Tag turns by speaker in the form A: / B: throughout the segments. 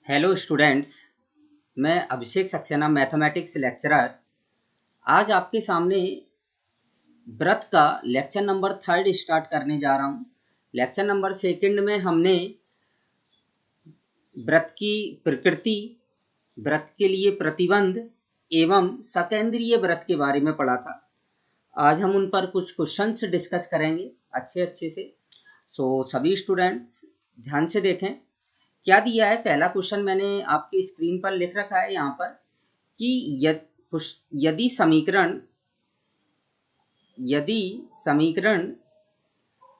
A: Hello students, मैं अभिषेक Saxena mathematics lecturer आज आपके सामने व्रत का लेक्चर नंबर 3 स्टार्ट करने जा रहा हूँ। लेक्चर नंबर 2 में हमने व्रत की प्रकृति, व्रत के लिए प्रतिबंध एवं सकेंद्रीय व्रत के बारे में पढ़ा था। आज हम उन पर कुछ क्वेश्चंस डिस्कस करेंगे अच्छे से। सभी स्टूडेंट्स ध्यान से देखें क्या दिया है। पहला क्वेश्चन मैंने आपकी स्क्रीन पर लिख रखा है यहाँ पर कि यदि समीकरण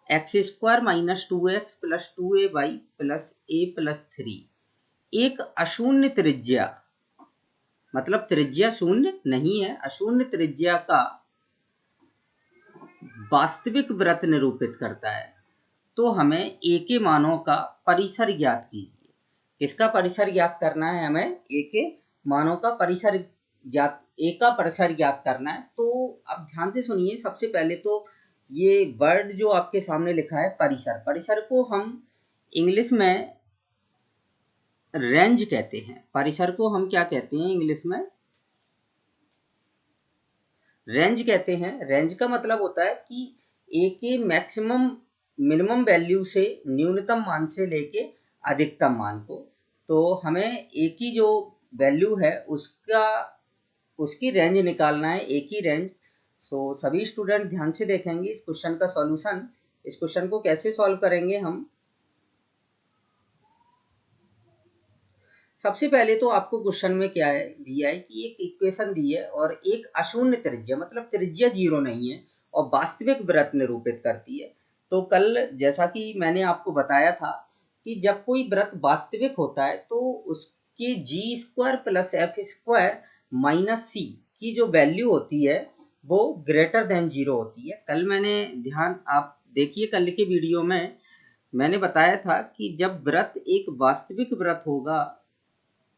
A: x² minus 2x plus 2ay plus a plus 3 एक अशून्य त्रिज्या, मतलब त्रिज्या शून्य नहीं है, अशून्य त्रिज्या का वास्तविक व्रत निरूपित करता है, तो हमें a के मानों का परिसर ज्ञात कीजिए। किसका परिसर ज्ञात करना है? हमें a के मानों का परिसर ज्ञात, a का परिसर ज्ञात करना है। तो अब ध्यान से सुनिए। सबसे पहले तो ये वर्ड जो आपके सामने लिखा है परिसर, परिसर को हम इंग्लिश में रेंज कहते हैं। परिसर को हम क्या कहते हैं इंग्लिश में? रेंज कहते हैं। रेंज का मतलब होता है कि a के मैक्सिमम मिनिमम वैल्यू से, न्यूनतम मान से लेके अधिकतम मान को, तो हमें a की जो वैल्यू है उसकी रेंज निकालना है, a की रेंज। सभी स्टूडेंट ध्यान से देखेंगे इस क्वेश्चन का सॉल्यूशन। इस क्वेश्चन को कैसे सॉल्व करेंगे हम? सबसे पहले तो आपको क्वेश्चन में क्या है दिया है कि एक इक्वेशन दी है और एक अशून्य त्रिज्या, मतलब त्रिज्या 0 नहीं है और वास्तविक व्रत निरूपित करती है। तो कल जैसा कि मैंने आपको बताया था कि जब कोई व्रत वास्तविक होता है तो उसके g² plus f² minus c की जो वैल्यू होती है वो ग्रेटर देन 0 होती है। कल मैंने आप देखिए, कल के वीडियो में मैंने बताया था कि जब व्रत एक वास्तविक व्रत होगा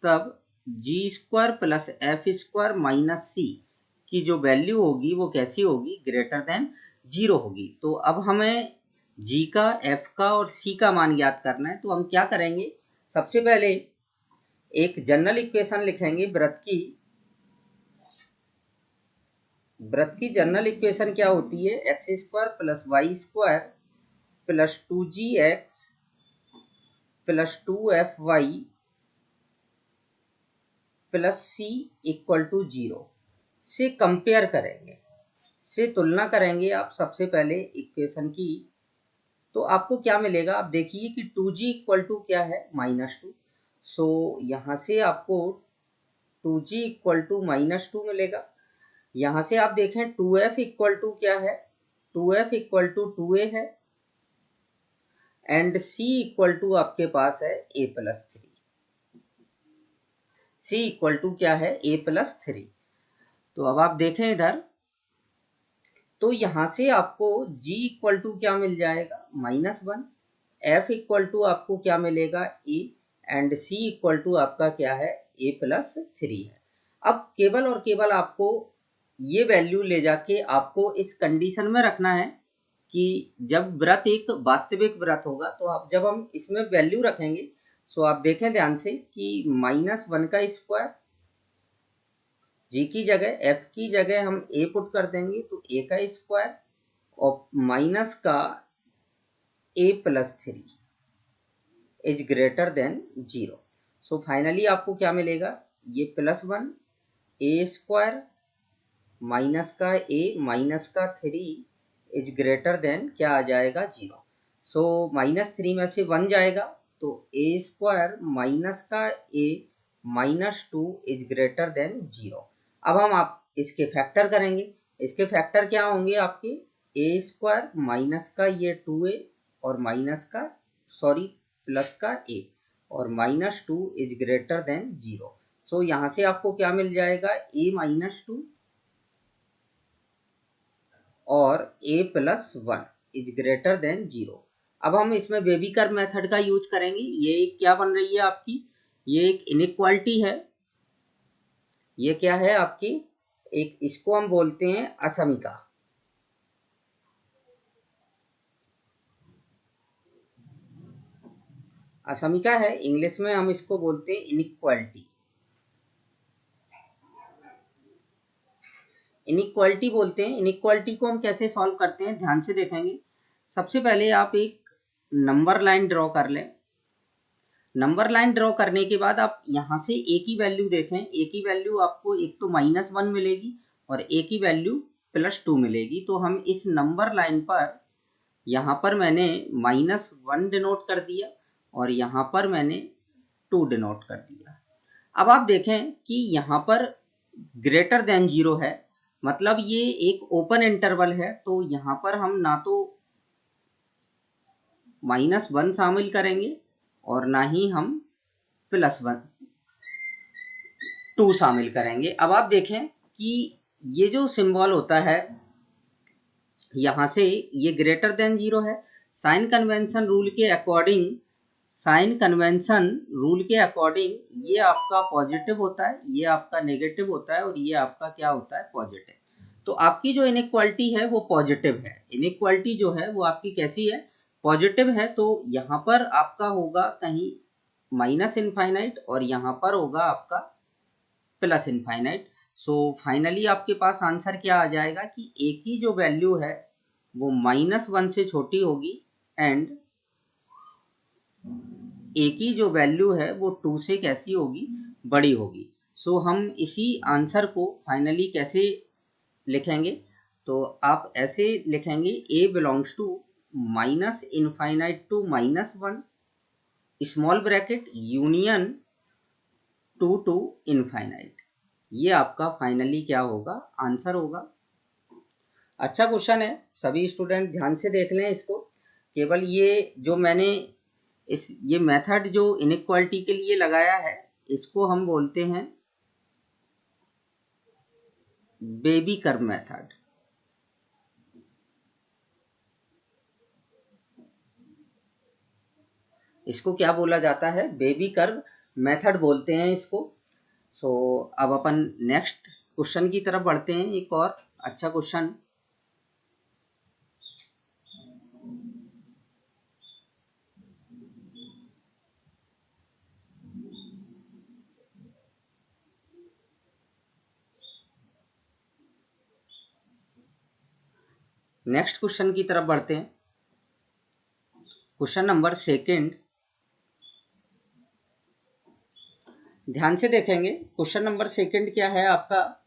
A: तब g² plus f² minus c की जो वैल्यू होगी वो कैसी होगी? ग्रेटर देन 0 होगी। तो अब हमें g का, f का और c का मान ज्ञात करना है। तो हम क्या करेंगे? सबसे पहले एक जनरल इक्वेशन लिखेंगे व्रत की। व्रत की जनरल इक्वेशन क्या होती है? x² plus y² plus 2gx plus 2fy plus c equal to 0 से कंपेयर करेंगे, से तुलना करेंगे आप सबसे पहले इक्वेशन की। तो आपको क्या मिलेगा? आप देखिए कि 2g इक्वल टू क्या है? -2। सो यहाँ से आपको 2g इक्वल टू -2 मिलेगा। यहाँ से आप देखें 2f इक्वल टू क्या है? 2f इक्वल टू 2a है एंड c इक्वल टू आपके पास है a plus 3। c equal to क्या है? a plus 3। तो अब आप देखें इधर, तो यहाँ से आपको g इक्वल टू क्या मिल जाएगा? -1। f इक्वल टू आपको क्या मिलेगा? a and c equal to आपका क्या है? a प्लस 3 है। अब केवल और केवल आपको ये वैल्यू ले जाके आपको इस कंडीशन में रखना है कि जब व्रत एक वास्तविक व्रत होगा तो आप जब हम इसमें वैल्यू रखेंगे, सो आप देखें ध्यान से कि -1 का स्क्वायर, g की जगह f की जगह हम a पुट कर देंगे तो a का स्क्वायर और माइनस का a plus 3 is greater than 0। So finally आपको क्या मिलेगा? ये +1 a² माइनस का a माइनस का 3 इज ग्रेटर देन क्या आ जाएगा? 0। सो -3 में से 1 जाएगा तो a² माइनस का a minus 2 is greater than 0। अब हम आप इसके फैक्टर करेंगे। इसके फैक्टर क्या होंगे आपके? a² माइनस का ये 2a और माइनस का, सॉरी, प्लस का a और -2 इज ग्रेटर देन 0। सो यहाँ से आपको क्या मिल जाएगा? a -2 और a plus 1 is greater than 0। अब हम इसमें बेबी कर्व मेथड का यूज करेंगे। ये क्या बन रही है आपकी? ये एक इनइक्वालिटी है। ये क्या है आपकी? एक, इसको हम बोलते हैं असमीका। असमिका है, इंग्लिश में हम इसको बोलते हैं इनइक्वालिटी। इनइक्वालिटी बोलते हैं। इनइक्वालिटी को हम कैसे सॉल्व करते हैं ध्यान से देखेंगे। सबसे पहले आप एक नंबर लाइन ड्रॉ कर लें। नंबर लाइन ड्रॉ करने के बाद आप यहाँ से ए की वैल्यू देखें। ए की वैल्यू आपको एक तो -1 मिलेगी और ए की वैल्यू +2 मिलेगी। तो हम इस नंबर लाइन पर यहाँ पर मैंने -1 डिनोट कर दिया और यहाँ पर मैंने 2 डिनोट कर दिया। अब आप देखें कि यहाँ पर ग्रेटर देन 0 है, मतलब ये एक ओपन इंटरवल है। तो यहाँ पर हम ना तो -1 शामिल करेंगे और ना ही हम +2 शामिल करेंगे। अब आप देखें कि ये जो सिंबल होता है यहाँ से, ये ग्रेटर देन 0 है। साइन कन्वेंशन रूल के अकॉर्डिंग ये आपका पॉजिटिव होता है, ये आपका नेगेटिव होता है और ये आपका क्या होता है, पॉजिटिव। तो आपकी जो इनइक्वालिटी है वो पॉजिटिव है। इनइक्वालिटी जो है वो आपकी कैसी है, पॉजिटिव है। तो यहाँ पर आपका होगा कहीं -इनफाइनाइट और यहाँ पर होगा आपका +इनफाइनाइट। सो फाइनली आपके पास आंसर क्या आ जाएगा कि ए की जो वैल्यू है वो -1 से छोटी होगी एंड ए की जो वैल्यू है वो 2 से कैसी होगी, बड़ी होगी। सो हम इसी आंसर को फाइनली कैसे लिखेंगे, तो आप ऐसे लिखेंगे A belongs to -infinite to -1 small bracket union 2 to infinite. ये आपका फाइनली क्या होगा, आंसर होगा। अच्छा क्वेश्चन है, सभी स्टूडेंट ध्यान से देख लें इसको। केवल ये जो मैंने ये मेथड जो इनइक्वालिटी के लिए लगाया है इसको हम बोलते हैं बेबी कर्व मेथड। इसको क्या बोला जाता है, बेबी कर्व मेथड बोलते हैं इसको। सो अब अपन नेक्स्ट क्वेश्चन की तरफ बढ़ते हैं। एक और अच्छा क्वेश्चन, नेक्स्ट क्वेश्चन की तरफ बढ़ते हैं। क्वेश्चन नंबर 2 ध्यान से देखेंगे। क्वेश्चन नंबर 2 क्या है आपका,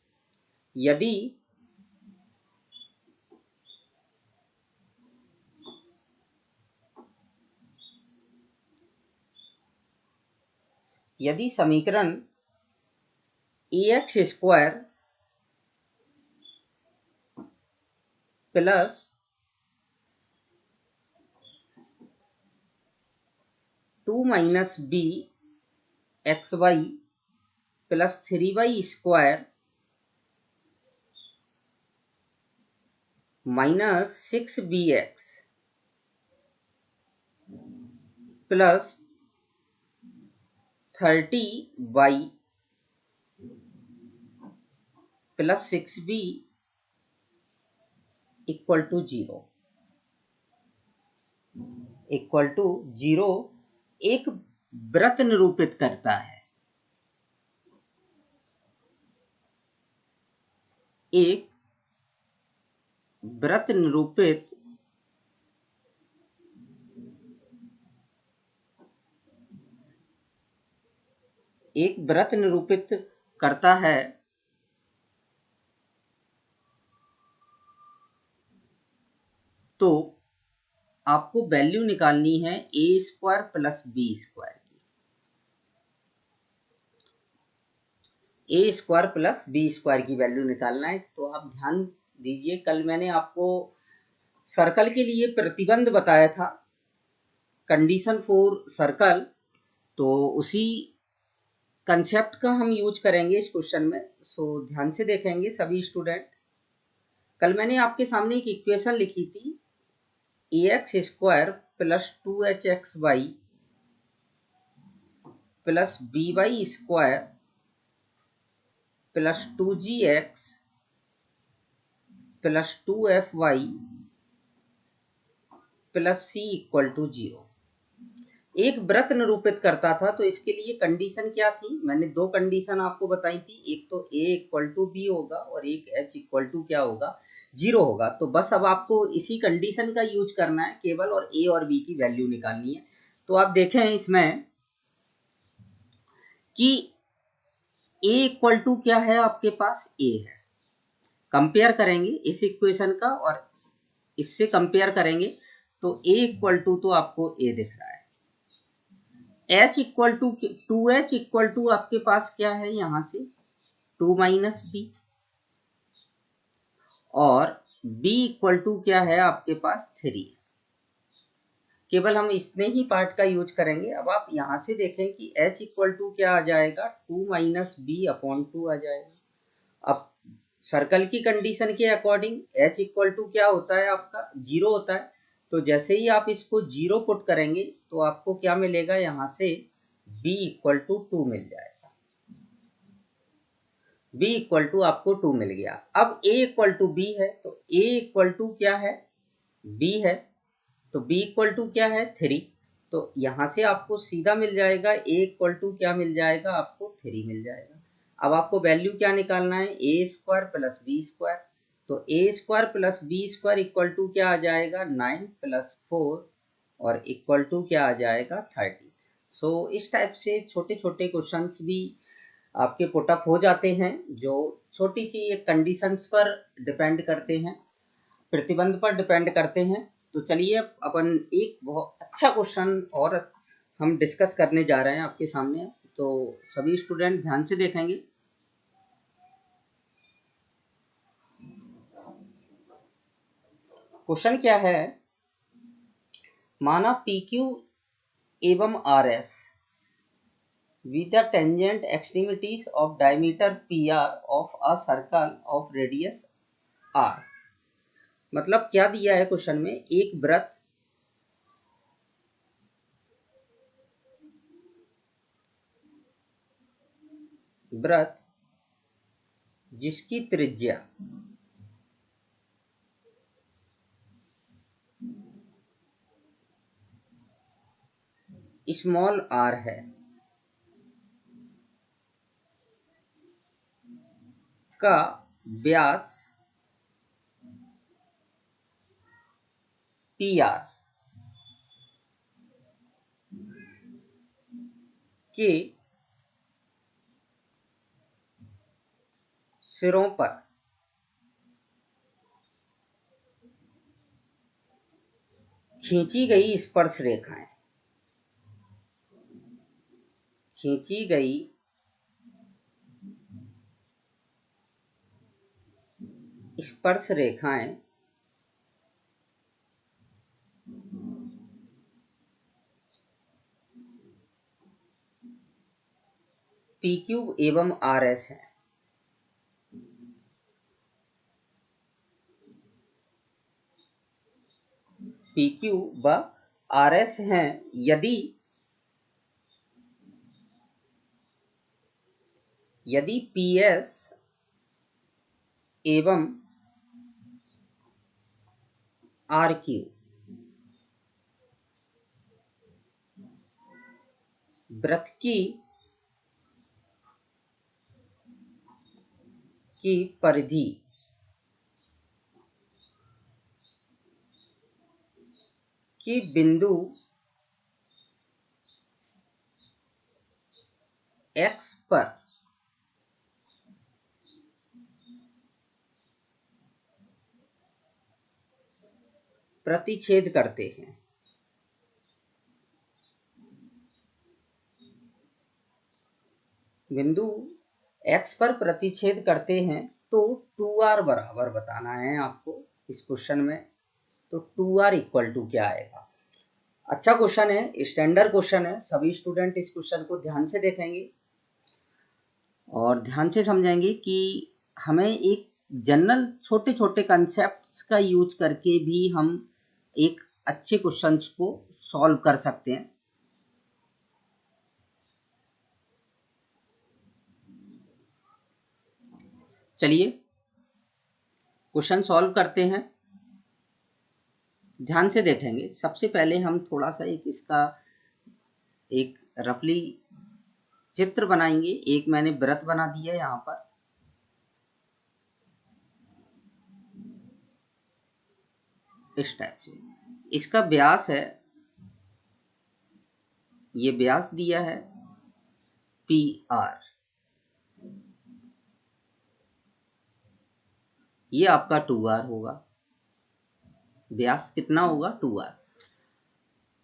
A: यदि समीकरण ax square plus 2 - b xy plus 3y square -6bx plus 30y plus 6b equal to 0 एक वृत्त निरूपित करता है। एक वृत्त निरूपित करता है तो आपको वैल्यू निकालनी है a square plus b square की। a square plus b square की वैल्यू निकालना है। तो आप ध्यान दीजिए, कल मैंने आपको सर्कल के लिए प्रतिबंध बताया था, कंडीशन फॉर सर्कल। तो उसी कंसेप्ट का हम यूज करेंगे इस क्वेश्चन में। सो ध्यान से देखेंगे सभी स्टूडेंट। कल मैंने आपके सामने एक इक्वेशन लिखी थी, ax square plus 2hxy plus by square plus 2gx plus 2fy plus c equal to 0। एक वृत्त निरूपित करता था, तो इसके लिए कंडीशन क्या थी, मैंने दो कंडीशन आपको बताई थी, एक तो a इक्वल टू बी होगा और एक h इक्वल टू क्या होगा, 0 होगा। तो बस अब आपको इसी कंडीशन का यूज करना है केवल, और a और b की वैल्यू निकालनी है। तो आप देखें इसमें कि a इक्वल टू क्या है, आपके पास a है, कंपेयर करेंगे इस इक्वेशन का और इससे कंपेयर करेंगे तो a इक्वल टू तो आपको a दिख रहा है, h equal to 2h equal to आपके पास क्या है, यहां से 2 माइनस बी, और b इक्वल टू क्या है आपके पास 3। केवल हम इतने ही पार्ट का यूज करेंगे। अब आप यहां से देखें कि h इक्वल टू क्या आ जाएगा, 2 माइनस बी अपॉन 2 आ जाएगा। अब सर्कल की कंडीशन के अकॉर्डिंग h इक्वल टू क्या होता है आपका, 0 होता है। तो जैसे ही आप इसको 0 पुट करेंगे तो आपको क्या मिलेगा, यहाँ से b इक्वल टू 2 मिल जाएगा, b इक्वल टू आपको 2 मिल गया। अब a इक्वल टू b है, तो a इक्वल टू क्या है, b है, तो b इक्वल टू क्या है 3। तो यहाँ से आपको सीधा मिल जाएगा a इक्वल टू क्या मिल जाएगा, आपको 3 मिल जाएगा। अब आपको वैल्यू क्या निकालना है, a square plus b square. तो a square plus b square equal to क्या आ जाएगा, 9 प्लस 4 और इक्वल टू क्या आ जाएगा 30। सो इस टाइप से छोटे छोटे क्वेश्चंस भी आपके पुटअप हो जाते हैं, जो छोटी सी एक कंडीशंस पर डिपेंड करते हैं, प्रतिबंध पर डिपेंड करते हैं। तो चलिए अपन एक बहुत अच्छा क्वेश्चन और हम डिस्कस करने जा रहे हैं आपके सामने, तो सभी स्टूडेंट ध्यान से देखेंगे। क्वेश्चन क्या है, माना पी क्यू एवं R S with the tangent extremities of diameter PR of a circle of radius R। मतलब क्या दिया है क्वेश्चन में, एक वृत्त जिसकी त्रिज्या स्मॉल r है का व्यास PR के सिरों पर खींची गई स्पर्श रेखाएं, खींची गई स्पर्श रेखाएं PQ एवं RS हैं। PQ व RS हैं यदि PS एवं RQ वृत्त की परिधि की बिंदु X पर प्रतिच्छेद करते हैं। बिंदु x पर प्रतिच्छेद करते हैं, तो 2r बराबर बताना है आपको इस क्वेश्चन में। तो 2r इक्वल टू क्या आएगा। अच्छा क्वेश्चन है, स्टैंडर्ड क्वेश्चन है, सभी स्टूडेंट इस क्वेश्चन को ध्यान से देखेंगे और ध्यान से समझेंगे कि हमें एक जनरल छोटे छोटे कंसेप्ट्स का यूज करके भी हम एक अच्छे क्वेश्चंस को सॉल्व कर सकते हैं। चलिए क्वेश्चन सॉल्व करते हैं, ध्यान से देखेंगे। सबसे पहले हम थोड़ा सा एक इसका एक रफली चित्र बनाएंगे। एक मैंने वृत्त बना दिया यहाँ पर, इस टाइप से। इसका व्यास है, ये व्यास दिया है पी आर, ये आपका 2r होगा। व्यास कितना होगा? 2r।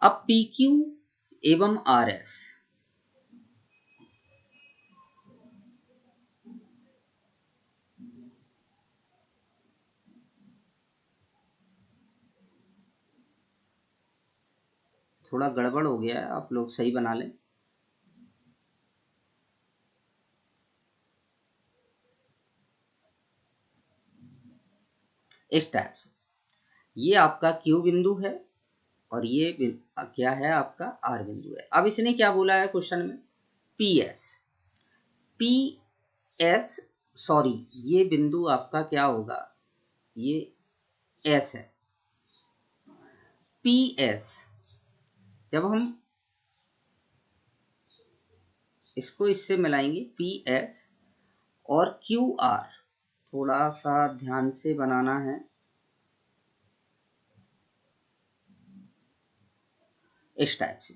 A: अब पी क्यू एवं आर एस, थोड़ा गड़बड़ हो गया है, आप लोग सही बना लें। इस टाइप से ये आपका Q बिंदु है और ये क्या है? आपका R बिंदु है। अब इसने क्या बोला है क्वेश्चन में? PS, PS सॉरी, ये बिंदु आपका क्या होगा? ये S है। PS, जब हम इसको इससे मिलाएंगे PS और QR, थोड़ा सा ध्यान से बनाना है। इस टाइप से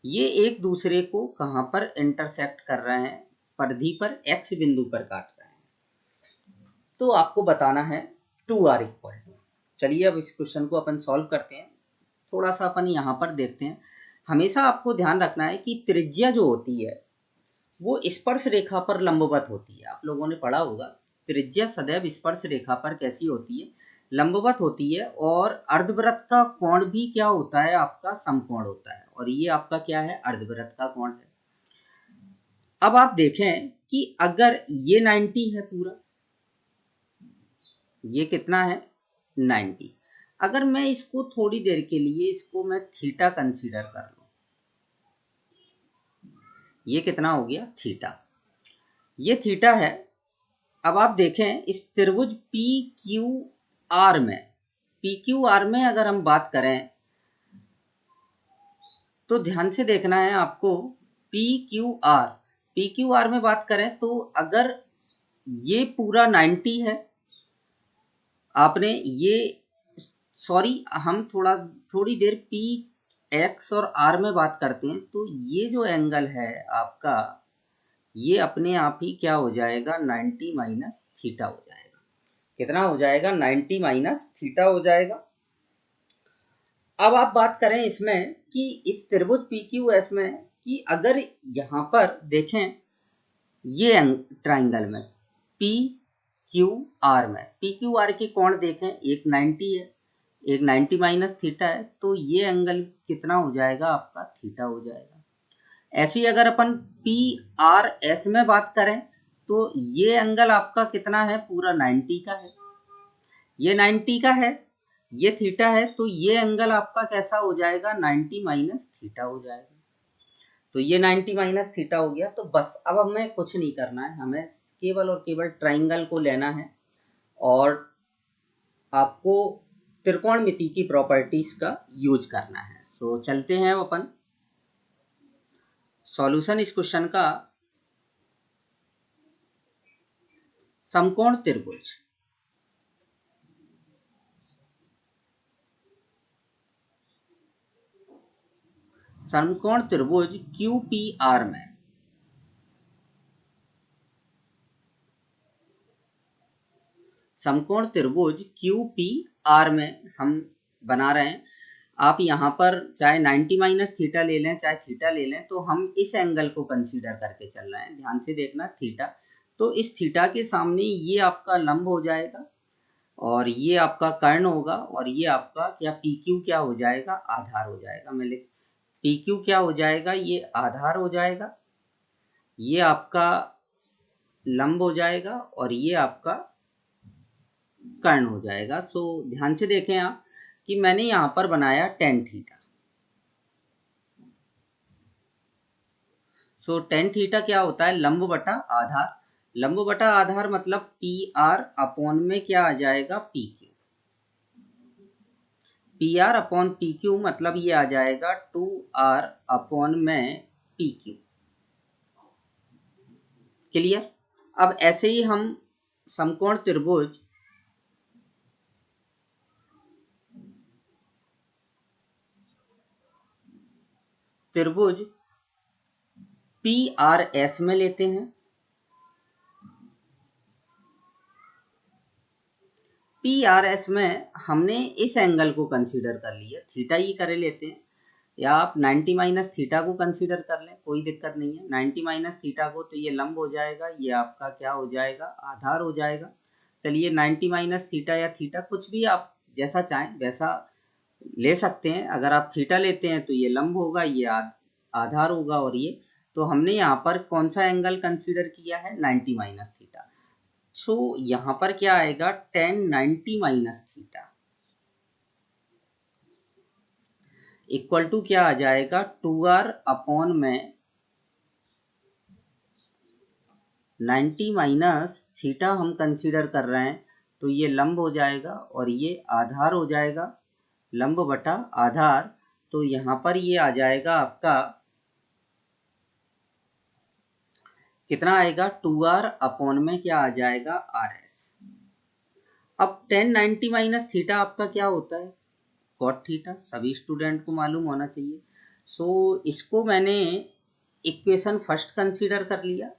A: ये एक दूसरे को कहाँ पर इंटरसेक्ट कर रहे हैं? परिधि पर, X बिंदु पर काट रहे हैं। तो आपको बताना है 2r इक्वल टू। चलिए अब इस क्वेश्चन को अपन सॉल्व करते हैं। थोड़ा सा अपन यहाँ पर देखते हैं। हमेशा आपको ध्यान रखना है कि त्रिज्या जो होती है वो स्पर्श रेखा पर लंबवत होती है। आप लोगों ने पढ़ा होगा त्रिज्या सदैव स्पर्श रेखा पर कैसी होती है? लंबवत होती है। और अर्धवृत्त का कोण भी क्या होता है? आपका समकोण होता है। और ये आपका क्या है? अर्धवृत्त का कोण है। अब आप देखें कि अगर ये 90 है पूरा, ये कितना है? 90। अगर मैं इसको थोड़ी देर के लिए इसको मैं थीटा कंसीडर कर लूं, ये कितना हो गया? थीटा। ये थीटा है। अब आप देखें इस त्रिभुज पी क्यू आर में, पी क्यू आर में अगर हम बात करें तो ध्यान से देखना है आपको। पी क्यू आर में बात करें तो अगर ये पूरा 90 है, आपने ये सॉरी, हम थोड़ी देर पी एक्स और आर में बात करते हैं तो ये जो एंगल है आपका, ये अपने आप ही क्या हो जाएगा? 90 माइनस थीटा हो जाएगा। कितना हो जाएगा? 90 माइनस थीटा हो जाएगा। अब आप बात करें इसमें कि इस त्रिभुज PQS में कि अगर यहाँ पर देखें ये ट्राइंगल में PQR में, PQR के कोण देखें, एक 90 है, एक 90 माइनस थीटा है, तो ये एंगल कितना हो जाएगा? आपका थीटा हो जाएगा। ऐसे ही अगर अपन PRS में बात करें तो ये एंगल आपका कितना है? पूरा 90 का है, ये 90 का है, ये थीटा है, तो ये एंगल आपका कैसा हो जाएगा? 90 माइनस थीटा हो जाएगा। तो ये 90 माइनस थीटा हो गया। तो बस अब हमें कुछ नहीं करना है, हमें केवल और केवल ट्राइंगल को लेना है और आपको त्रिकोणमिति की प्रॉपर्टीज का यूज करना है। सो चलते हैं अपन सॉल्यूशन इस क्वेश्चन का। समकोण त्रिभुज, समकोण त्रिभुज QPR में समकोण त्रिभुज QPR में हम बना रहे हैं। आप यहाँ पर चाहे 90 माइनस थीटा ले लें, चाहे थीटा ले लें, तो हम इस एंगल को कंसीडर करके चल रहे हैं। ध्यान से देखना थीटा, तो इस थीटा के सामने ये आपका लंब हो जाएगा और ये आपका कर्ण होगा और ये आपका क्या PQ क्या हो जाएगा? आधार हो जाएगा। मैं लिख PQ क्या हो जाएगा? ये आधार हो जाएगा, ये आपका लंब हो जाएगा और ये आपका कर्ण हो जाएगा। सो ध्यान से देखें आप कि मैंने यहाँ पर बनाया tan थीटा। सो tan थीटा क्या होता है? लंब बटा आधार। लंब बटा आधार मतलब PR अपॉन में क्या आ जाएगा? PQ। P R upon p Q मतलब ये आ जाएगा 2r अपॉन में पी क्यू। क्लियर। अब ऐसे ही हम समकोण त्रिभुज पी आर एस में लेते हैं। पी आर एस में हमने इस एंगल को कंसीडर कर लिया, थीटा ही कर लेते हैं, या आप 90 माइनस थीटा को कंसीडर कर लें, कोई दिक्कत नहीं है। 90 माइनस थीटा को तो ये लंब हो जाएगा, ये आपका क्या हो जाएगा, आधार हो जाएगा। चलिए 90 माइनस थीटा या थीटा कुछ भी आप जैसा चाहें वैसा ले सकते हैं। अगर आप थीटा लेते हैं तो ये लंब होगा, ये आधार होगा, और ये तो हमने यहाँ पर कौन सा एंगल कंसीडर किया है, 90 माइनस थीटा। सो यहाँ पर क्या आएगा, tan 90 minus theta equal to क्या आ जाएगा, 2r अपॉन में 90 माइनस थीटा हम कंसीडर कर रहे हैं, तो ये लंब हो जाएगा और ये आधार हो जाएगा, लंब बटा आधार। तो यहाँ पर ये आ जाएगा आपका कितना आएगा, 2r अपॉन में क्या आ जाएगा, rs। अब tan 90 माइनस थीटा आपका क्या होता है, कॉट थीटा, सभी स्टूडेंट को मालूम होना चाहिए। सो इसको मैंने इक्वेशन फर्स्ट कंसीडर कर लिया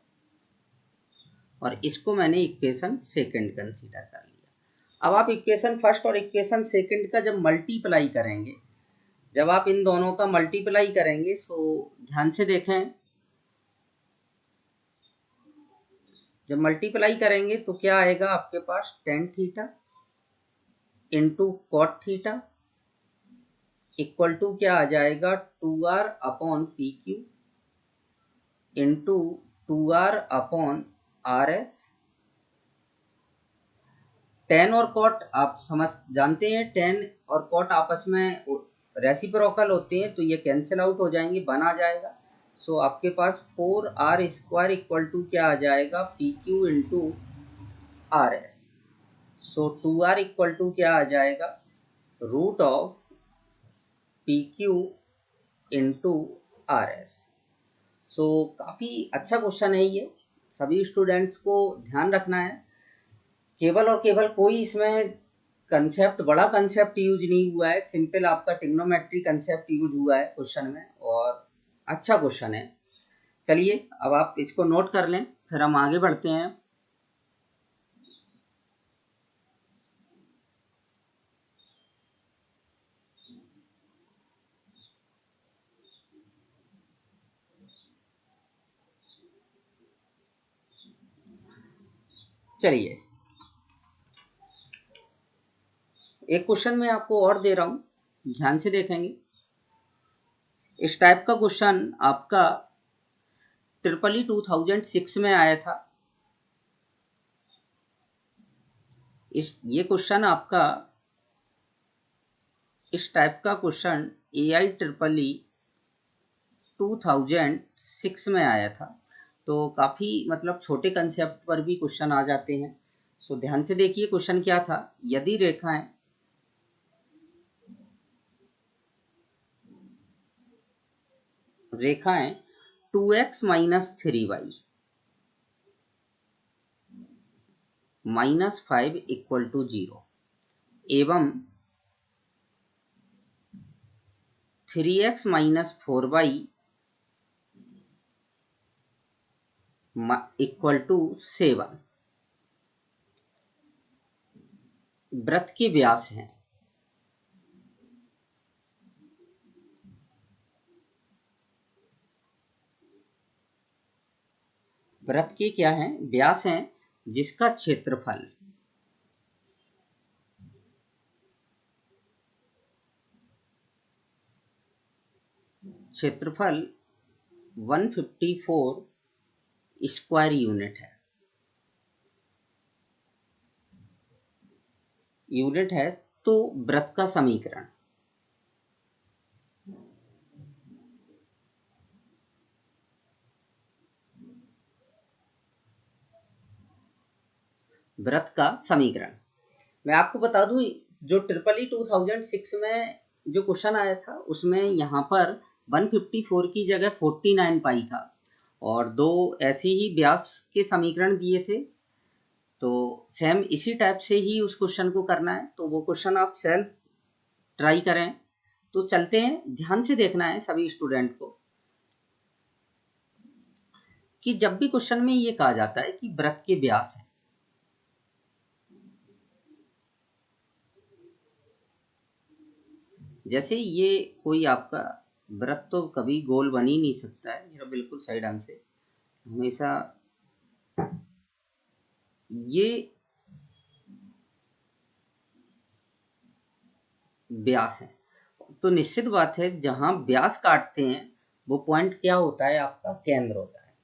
A: और इसको मैंने इक्वेशन सेकंड कंसीडर कर लिया। अब आप इक्वेशन फर्स्ट और इक्वेशन सेकंड का जब मल्टीप्लाई करेंगे, जब आप इन दोनों का मल्टीप्लाई करेंगे, सो ध्यान से देखें, जब मल्टीप्लाई करेंगे तो क्या आएगा आपके पास, tan theta into cot theta equal to क्या आ जाएगा, 2r upon p Q into 2r upon r s. Tan और कॉट आप समझ जानते हैं, टेन और कॉट आपस में रेसिप्रोकल होते हैं, तो ये कैंसिल आउट हो जाएंगे, बना जाएगा। सो आपके पास 4r स्क्वायर इक्वल टू क्या आ जाएगा, P Q into R S. So 2r equal to क्या आ जाएगा, root of P Q into R S. So काफ़ी अच्छा क्वेश्चन है ये, सभी स्टूडेंट्स को ध्यान रखना है। केवल और केवल कोई इसमें कंसेप्ट, बड़ा कंसेप्ट यूज नहीं हुआ है, सिंपल आपका ट्रिग्नोमेट्री कंसेप्ट यूज हुआ है क्वेश्चन में, और अच्छा क्वेश्चन है। चलिए अब आप इसको नोट कर लें, फिर हम आगे बढ़ते हैं। चलिए एक क्वेश्चन मैं आपको और दे रहा हूँ, ध्यान से देखेंगे। इस टाइप का क्वेश्चन आपका 2006 में आया था। ये क्वेश्चन आपका, इस टाइप का क्वेश्चन AIEEE 2006 में आया था। तो काफ़ी मतलब छोटे कंसेप्ट पर भी क्वेश्चन आ जाते हैं। सो ध्यान से देखिए क्वेश्चन क्या था, यदि रेखाएं 2x minus 3y minus 5 equal to 0 एवं 3x minus 4y equal to 7 वृत्त के व्यास हैं। वृत्त के क्या हैं, व्यास हैं, जिसका क्षेत्रफल क्षेत्रफल 154 स्क्वायर यूनिट है। तो वृत्त का समीकरण, वृत्त का समीकरण मैं आपको बता दूं, जो EEE 2006 में जो क्वेश्चन आया था उसमें यहाँ पर 154 की जगह 49 पाई था और दो ऐसे ही व्यास के समीकरण दिए थे। तो सेम इसी टाइप से ही उस क्वेश्चन को करना है, तो वो क्वेश्चन आप सेल्फ ट्राई करें। तो चलते हैं, ध्यान से देखना है सभी स्टूडेंट को कि जब भी क्वेश्चन में ये कहा जाता है कि वृत्त के व्यास है, जैसे ये कोई आपका वृत्त तो कभी गोल बन ही नहीं सकता है मेरा बिल्कुल सही ढंग से, हमेशा ये व्यास है। तो निश्चित बात है जहां व्यास काटते हैं वो पॉइंट क्या होता है, आपका केंद्र होता है।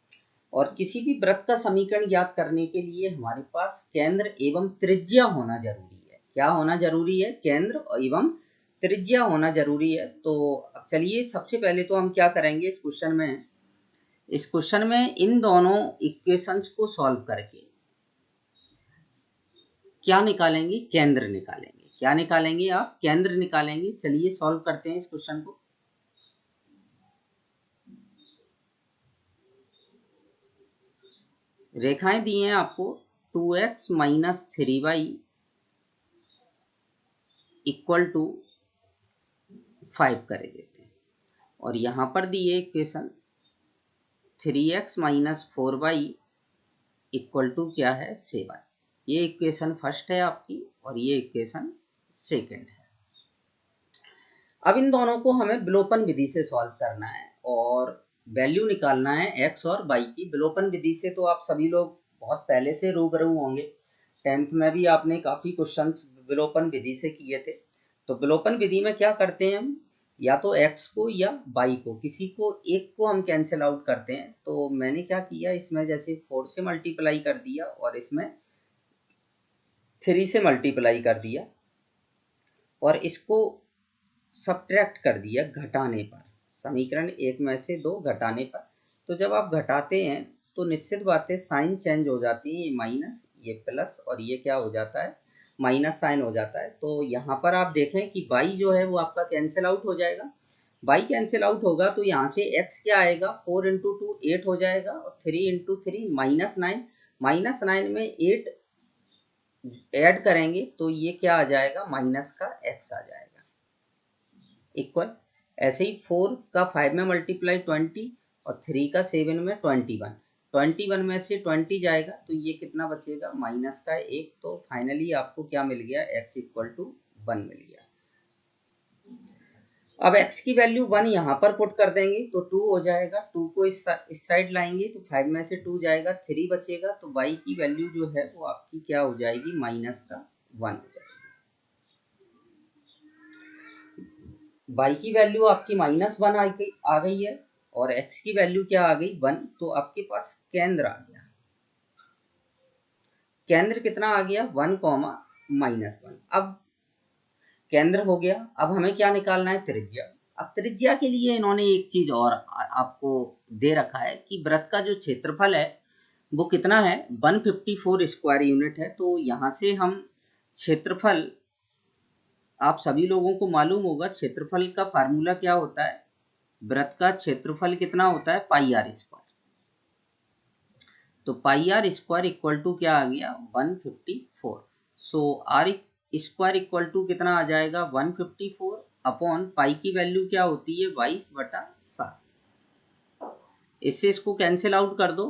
A: और किसी भी वृत्त का समीकरण ज्ञात करने के लिए हमारे पास केंद्र एवं त्रिज्या होना जरूरी है। क्या होना जरूरी है? केंद्र एवं त्रिज्या होना जरूरी है। तो अब चलिए सबसे पहले तो हम क्या करेंगे इस क्वेश्चन में इन दोनों इक्वेशंस को सॉल्व करके क्या निकालेंगे? केंद्र निकालेंगे। क्या निकालेंगे आप? केंद्र निकालेंगे। चलिए सॉल्व करते हैं इस क्वेश्चन को। रेखाएं दी हैं आपको 2x minus 3y equal to 5 कर देते हैं और यहाँ पर दी है equation 3x minus 4y equal to क्या है? 7। ये इक्वेशन फर्स्ट है आपकी और ये इक्वेशन सेकंड है। अब इन दोनों को हमें विलोपन विधि से सॉल्व करना है और वैल्यू निकालना है x और y की। विलोपन विधि से तो आप सभी लोग बहुत पहले से रूबरू होंगे, 10th में भी आपने काफ़ी क्वेश्चंस विलोपन विधि से किए थे। तो विलोपन विधि में क्या करते हैं हम, या तो x को या y को, किसी को एक को हम कैंसिल आउट करते हैं। तो मैंने क्या किया, इसमें जैसे 4 से मल्टीप्लाई कर दिया और इसमें 3 से मल्टीप्लाई कर दिया और इसको सब्ट्रैक्ट कर दिया घटाने पर, समीकरण एक में से दो घटाने पर। तो जब आप घटाते हैं तो निश्चित बात है साइन चेंज हो जाती है, ये माइनस ये प्लस और ये क्या हो जाता है, माइनस साइन हो जाता है। तो यहाँ पर आप देखें कि y जो है वो आपका कैंसिल आउट हो जाएगा। y कैंसिल आउट होगा तो यहाँ से x क्या आएगा, 4 इंटू 2 8 हो जाएगा और 3 इंटू 3 -9, -9 में 8 ऐड करेंगे तो ये क्या आ जाएगा, माइनस का x आ जाएगा इक्वल। ऐसे ही 4 का 5 में मल्टीप्लाई 20 और 3 का 7 में 21 में से 20 जाएगा तो ये कितना बचेगा, माइनस का 1। तो फाइनली आपको क्या मिल गया, x इक्वल टू 1 मिल गया। अब x की वैल्यू 1 यहाँ पर पुट कर देंगे तो 2 हो जाएगा, 2 को इस साइड लाएंगे तो 5 में से 2 जाएगा, 3 बचेगा। तो y की वैल्यू जो है वो आपकी क्या हो जाएगी, माइनस का 1 हो जाएगी। y की वैल्यू आपकी -1 आ गई है और x की वैल्यू क्या आ गई, 1। तो आपके पास केंद्र आ गया। केंद्र कितना आ गया, 1, -1। अब केंद्र हो गया, अब हमें क्या निकालना है, त्रिज्या। अब त्रिज्या के लिए इन्होंने एक चीज और आपको दे रखा है कि वृत्त का जो क्षेत्रफल है वो कितना है, 154 स्क्वायर यूनिट है। तो यहाँ से हम क्षेत्रफल, आप सभी लोगों को मालूम होगा क्षेत्रफल का फार्मूला क्या होता है, वृत्त का क्षेत्रफल कितना होता है, पाई आर स्क्वायर। तो pi r square equal to क्या आ गया, 154। So r square equal to कितना आ जाएगा, 154 अपॉन पाई की वैल्यू क्या होती है, 22/7। इससे इसको कैंसिल आउट कर दो।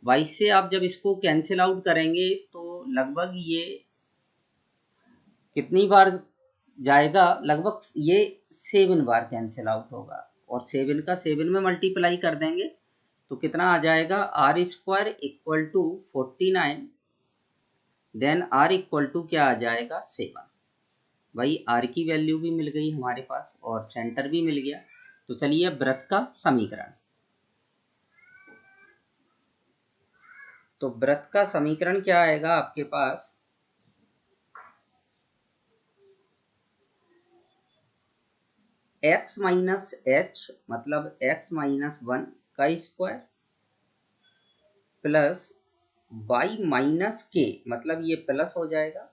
A: 22 से आप जब इसको कैंसिल आउट करेंगे तो लगभग ये कितनी बार जाएगा, लगभग ये 7 बार कैंसिल आउट होगा और 7 का 7 में मल्टीप्लाई कर देंगे तो कितना आ जाएगा, r square equal to 49, then r equal to क्या आ जाएगा, 7। भाई आर की वैल्यू भी मिल गई हमारे पास और सेंटर भी मिल गया। तो चलिए वृत्त का समीकरण, तो वृत्त का समीकरण क्या आएगा आपके पास, x माइनस एच मतलब x माइनस 1 का स्क्वायर प्लस y माइनस के मतलब ये प्लस हो जाएगा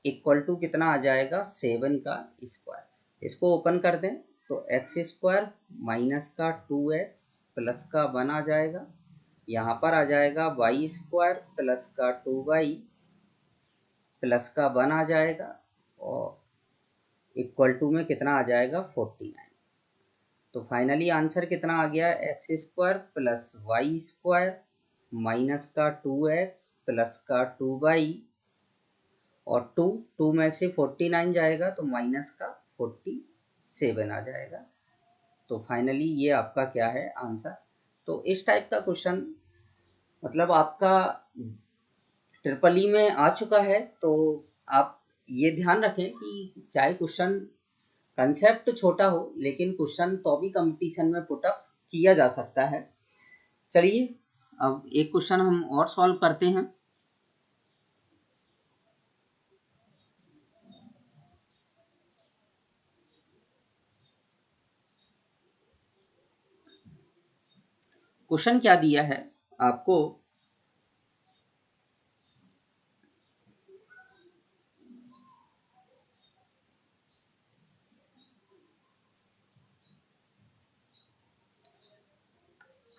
A: इक्वल टू कितना आ जाएगा 7 का स्क्वायर। इसको ओपन कर दें तो एक्स स्क्वायर माइनस का 2x प्लस का 1 आ जाएगा। यहाँ पर आ जाएगा वाई स्क्वायर प्लस का 2y प्लस का 1 आ जाएगा और इक्वल टू में कितना आ जाएगा 49। तो फाइनली आंसर कितना आ गया x square plus y square minus का 2x प्लस का 2y और 2 में से 49 जाएगा तो माइनस का 47 आ जाएगा। तो फाइनली ये आपका क्या है आंसर। तो इस टाइप का क्वेश्चन मतलब आपका ट्रिपल ई में आ चुका है। तो आप ये ध्यान रखें कि चाहे क्वेश्चन कंसेप्ट छोटा हो लेकिन क्वेश्चन तो भी कंपटीशन में पुटअप किया जा सकता है। चलिए अब एक क्वेश्चन हम और सॉल्व करते हैं। क्वेश्चन क्या दिया है आपको,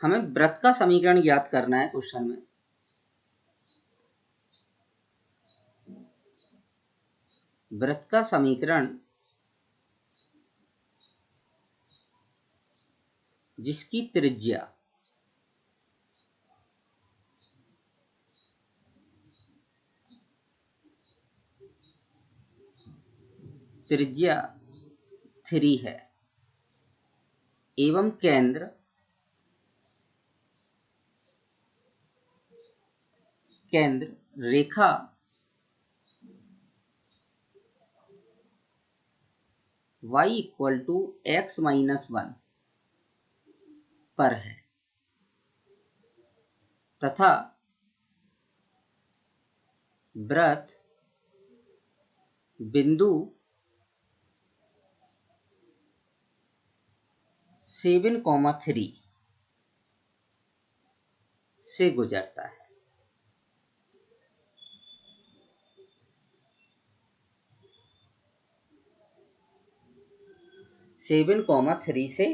A: हमें वृत्त का समीकरण ज्ञात करना है। क्वेश्चन में वृत्त का समीकरण जिसकी त्रिज्या त्रिज्या 3 है एवं केंद्र रेखा y equal to x minus 1 पर है तथा वृत्त बिंदु 7,3 से गुजरता है। 7,3 से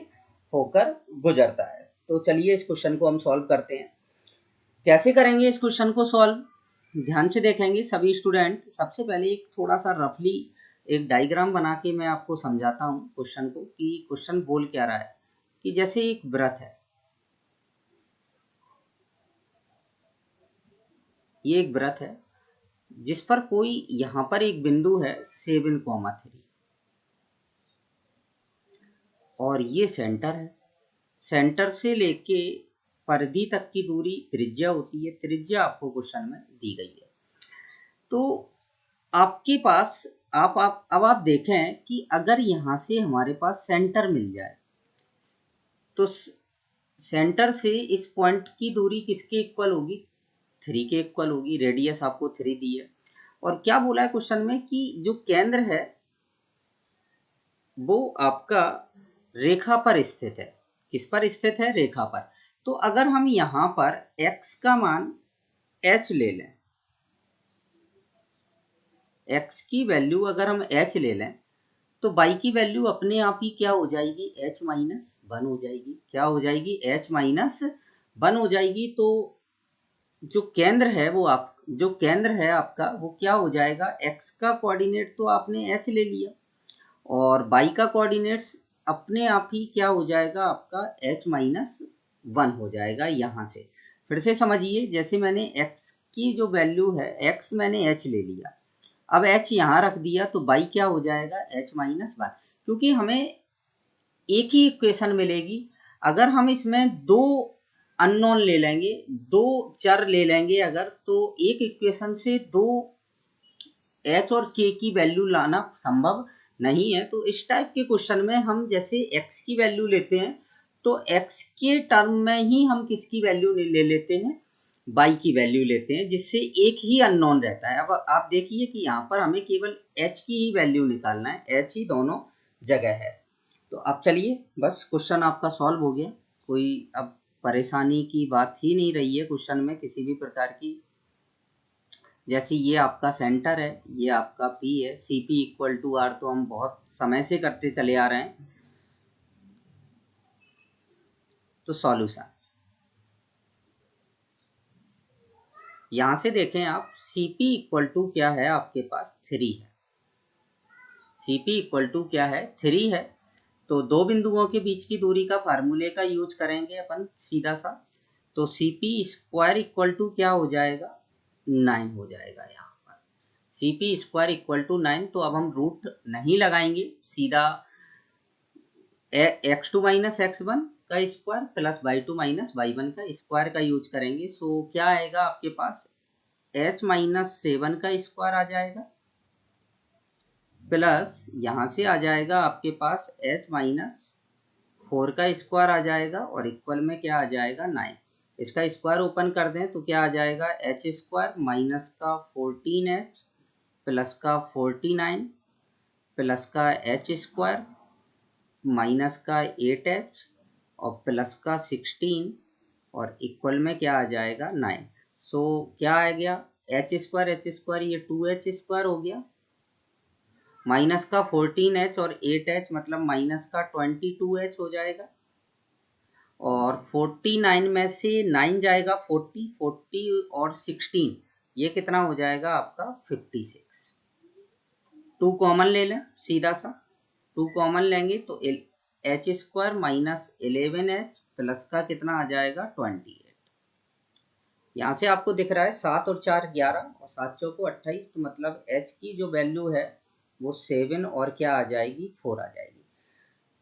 A: होकर गुजरता है। तो चलिए इस क्वेश्चन को हम सॉल्व करते हैं। कैसे करेंगे इस क्वेश्चन को सॉल्व, ध्यान से देखेंगे सभी स्टूडेंट। सबसे पहले एक थोड़ा सा रफली एक डायग्राम बना के मैं आपको समझाता हूँ क्वेश्चन को कि क्वेश्चन बोल क्या रहा है। कि जैसे एक वृत्त है, ये एक वृत्त है जिस पर कोई यहाँ पर एक बिंदु है 7,3 और ये सेंटर है। सेंटर से लेके परिधि तक की दूरी त्रिज्या होती है। त्रिज्या आपको क्वेश्चन में दी गई है। तो आपके पास अब आप देखें कि अगर यहाँ से हमारे पास सेंटर मिल जाए तो सेंटर से इस पॉइंट की दूरी किसके इक्वल होगी, 3 के इक्वल होगी। रेडियस आपको 3 दी है और क्या बोला है क्वेश्चन में कि जो केंद्र है वो आपका रेखा पर स्थित है। किस पर स्थित है, रेखा पर। तो अगर हम यहाँ पर x का मान h ले लें, x की वैल्यू अगर हम h ले लें तो y की वैल्यू अपने आप ही क्या हो जाएगी, h माइनस 1 हो जाएगी। क्या हो जाएगी, h माइनस 1 हो जाएगी। तो जो केंद्र है वो जो केंद्र है आपका वो क्या हो जाएगा, x का कोऑर्डिनेट तो आपने h ले लिया और y का कोऑर्डिनेट्स अपने आप ही क्या हो जाएगा आपका h माइनस 1 हो जाएगा। यहाँ से फिर से समझिए, जैसे मैंने x की जो वैल्यू है x मैंने h ले लिया, अब h यहाँ रख दिया तो y क्या हो जाएगा h माइनस 1। क्योंकि हमें एक ही इक्वेशन मिलेगी। अगर हम इसमें दो अननोन ले लेंगे, दो चर ले लेंगे अगर, तो एक इक्वेशन से दो h और k की वैल्यू लाना संभव नहीं है। तो इस टाइप के क्वेश्चन में हम जैसे x की वैल्यू लेते हैं तो x के टर्म में ही हम किसकी वैल्यू ले लेते हैं, y की वैल्यू लेते हैं, जिससे एक ही अननोन रहता है। अब आप देखिए कि यहाँ पर हमें केवल h की ही वैल्यू निकालना है, h ही दोनों जगह है। तो अब चलिए बस क्वेश्चन आपका सॉल्व हो गया। कोई अब परेशानी की बात ही नहीं रही है क्वेश्चन में किसी भी प्रकार की। जैसे ये आपका सेंटर है, ये आपका P है, CP इक्वल टू R तो हम बहुत समय से करते चले आ रहे हैं। तो सॉल्यूशन यहां से देखें आप, CP इक्वल टू क्या है आपके पास 3 है। CP इक्वल टू क्या है 3 है। तो दो बिंदुओं के बीच की दूरी का फार्मूले का यूज करेंगे अपन सीधा सा। तो CP स्क्वायर इक्वल टू क्या हो जाएगा 9 हो जाएगा। यहाँ पर CP स्क्वायर इक्वल टू 9। तो अब हम रूट नहीं लगाएंगे, सीधा x2 माइनस x1 का square plus y2 minus y1 का स्क्वायर का यूज करेंगे। सो क्या आएगा आपके पास h माइनस 7 का स्क्वायर आ जाएगा, प्लस यहाँ से आ जाएगा आपके पास h माइनस 4 का स्क्वायर आ जाएगा, और इक्वल में क्या आ जाएगा 9। इसका स्क्वायर ओपन कर दें तो क्या आ जाएगा h स्क्वायर माइनस का 14h प्लस का 49 प्लस का h स्क्वायर माइनस का 8h और प्लस का 16 और इक्वल में क्या आ जाएगा 9। सो क्या आ गया h स्क्वायर ये 2h स्क्वायर हो गया, माइनस का 14h और 8h मतलब माइनस का 22h हो जाएगा, और 49 में से 9 जाएगा 40 और 16 ये कितना हो जाएगा आपका 56। 2 कॉमन ले लें सीधा सा, 2 कॉमन लेंगे तो h square minus 11h plus का कितना आ जाएगा 28। यहाँ से आपको दिख रहा है 7 और 4 11 और 7 चौको 28, तो मतलब h की जो वैल्यू है वो 7 और क्या आ जाएगी 4 आ जाएगी।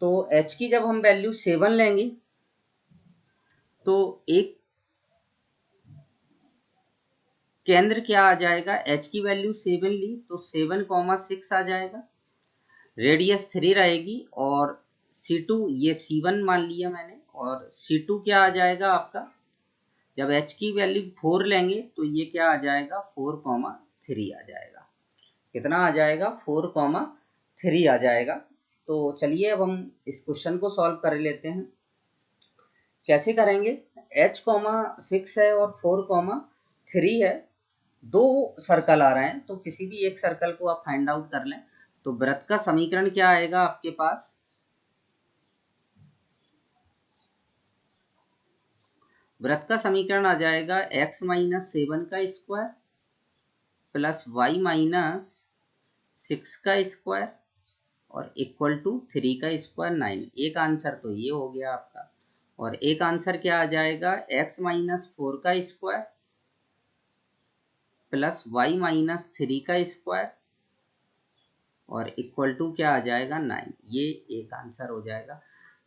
A: तो h की जब हम वैल्यू 7 लेंगे तो एक केंद्र क्या आ जाएगा, h की वैल्यू 7 ली तो 7,6 आ जाएगा, रेडियस 3 रहेगी, और C2 ये C1 मान लिया मैंने, और C2 क्या आ जाएगा आपका, जब h की वैल्यू 4 लेंगे तो ये क्या आ जाएगा 4,3 आ जाएगा। कितना आ जाएगा 4,3 आ जाएगा। तो चलिए अब हम इस क्वेश्चन को सॉल्व कर लेते हैं। कैसे करेंगे, h,6 है और 4,3 है, दो सर्कल आ रहे हैं, तो किसी भी एक सर्कल को आप फाइंड आउट कर लें। तो वृत्त का समीकरण क्या आएगा आपके पास, वृत्त का समीकरण आ जाएगा x माइनस 7 का स्क्वायर प्लस y माइनस 6 का स्क्वायर और इक्वल टू 3 का स्क्वायर 9। एक आंसर तो ये हो गया आपका, और एक आंसर क्या आ जाएगा x माइनस 4 का स्क्वायर प्लस y माइनस 3 का स्क्वायर और इक्वल टू क्या आ जाएगा 9। ये एक आंसर हो जाएगा।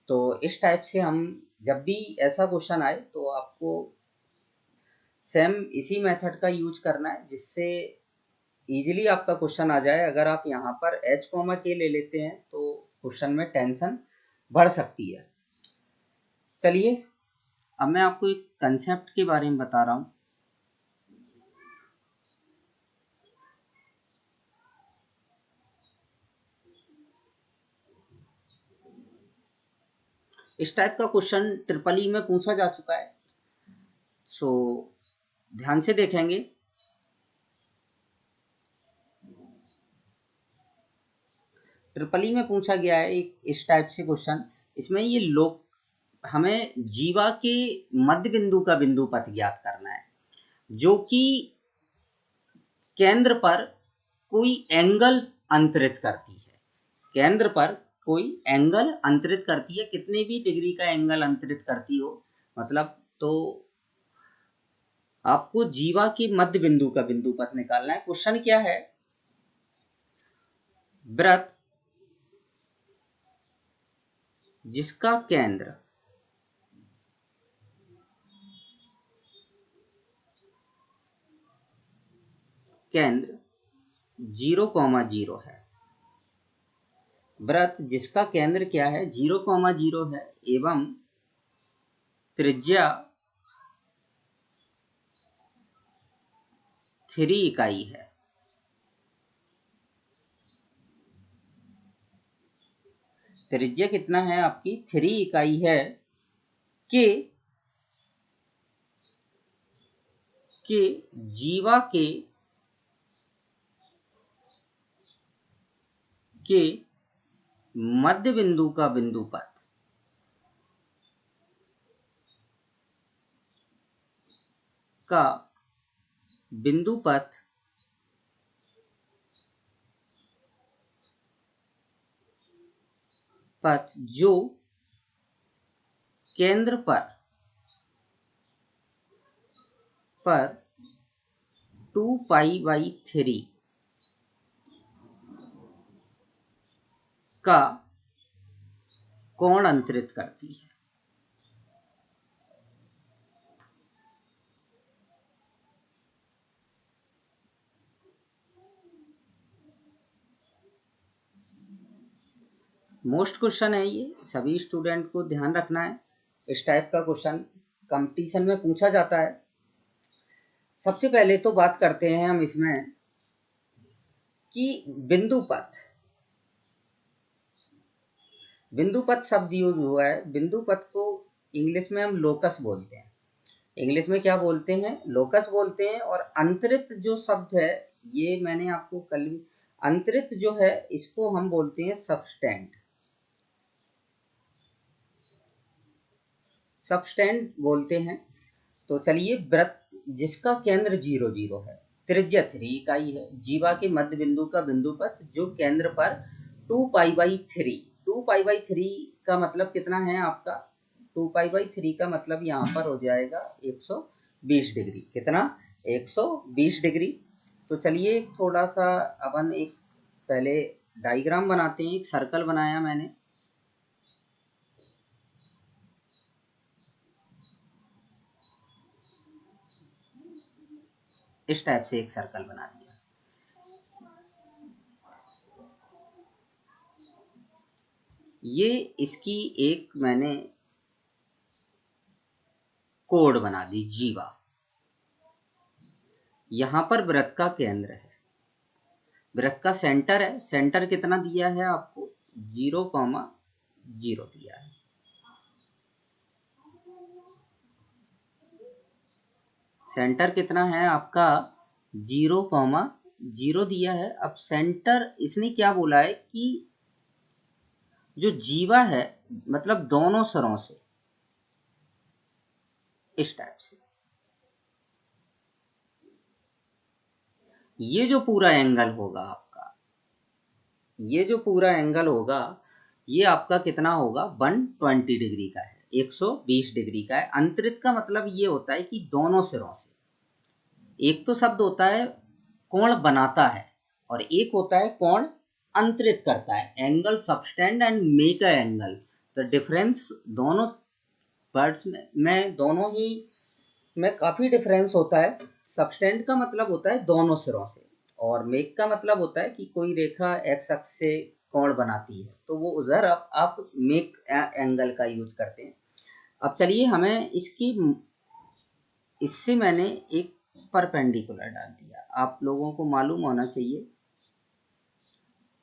A: तो इस टाइप से हम जब भी ऐसा क्वेश्चन आए तो आपको सेम इसी मेथड का यूज करना है, जिससे इजीली आपका क्वेश्चन आ जाए। अगर आप यहाँ पर h, k ले लेते हैं तो क्वेश्चन में टेंशन बढ़ सकती है। चलिए अब मैं आपको एक कंसेप्ट के बारे में बता रहा हूँ। इस टाइप का क्वेश्चन ट्रिपल ई में पूछा जा चुका है। सो ध्यान से देखेंगे। ट्रिपल ई में पूछा गया है एक इस टाइप से क्वेश्चन। इसमें ये लोग हमें जीवा के मध्य बिंदु का बिंदु पथ ज्ञात करना है, जो कि केंद्र पर कोई एंगल अंतरित करती है। केंद्र पर कोई एंगल अंतरित करती है, कितने भी डिग्री का एंगल अंतरित करती हो मतलब। तो आपको जीवा के मध्य बिंदु का बिंदु पथ निकालना है। क्वेश्चन क्या है, वृत्त जिसका केंद्र केंद्र 0,0 है, वृत्त जिसका केंद्र क्या है 0,0 है एवं त्रिज्या 3 इकाई है। त्रिज्या कितना है आपकी 3 इकाई है कि जीवा के के मध्य बिंदु का बिंदुपथ का बिंदुपथ जो केंद्र पर 2π/3 का कोण अंतरित करती है। मोस्ट क्वेश्चन है ये, सभी स्टूडेंट को ध्यान रखना है। इस टाइप का क्वेश्चन कंपटीशन में पूछा जाता है। सबसे पहले तो बात करते हैं हम इसमें कि बिंदुपथ शब्द यूज हुआ है। बिंदुपथ को इंग्लिश में हम लोकस बोलते हैं। इंग्लिश में क्या बोलते हैं? लोकस बोलते हैं। और अंतरित जो शब्द है, ये मैंने आपको कल, अंतरित जो है इसको हम बोलते हैं सबस्टेंड बोलते हैं। तो चलिए, वृत्त जिसका केंद्र 0 0 है, त्रिज्या 3 इकाई है, जीवा के मध्य बिंदु का बिंदुपथ जो केंद्र पर 2π/3 का मतलब कितना है आपका? 2π/3 का मतलब यहाँ पर हो जाएगा 120 डिग्री। कितना? 120 डिग्री। तो चलिए थोड़ा सा अपन एक पहले डायग्राम बनाते हैं। एक सर्कल बनाया मैंने, इस टाइप से एक सर्कल बना दिया। ये इसकी एक मैंने कोड बना दी, जीवा। यहां पर वृत्त का केंद्र है, वृत्त का सेंटर है। सेंटर कितना दिया है आपको? 0,0 दिया है। सेंटर कितना है आपका? 0,0 दिया है। अब सेंटर इसने क्या बोला है कि जो जीवा है, मतलब दोनों सिरों से इस टाइप से, ये जो पूरा एंगल होगा आपका, ये जो पूरा एंगल होगा, ये आपका कितना होगा? 120 डिग्री का है, 120 डिग्री का है। अंतरित का मतलब ये होता है कि दोनों सिरों से। एक तो शब्द होता है कोण बनाता है, और एक होता है कोण अंतरित करता है। Angle subtended and make a angle. तो डिफरेंस दोनों वर्ड्स में दोनों ही में काफ़ी डिफरेंस होता है। सबस्टेंड का मतलब होता है दोनों सिरों से, और मेक का मतलब होता है कि कोई रेखा एक्स अक्ष से कोण बनाती है, तो वो उधर आप मेक एंगल का यूज करते हैं। अब चलिए, हमें इससे मैंने एक परपेंडिकुलर डाल दिया। आप लोगों को मालूम होना चाहिए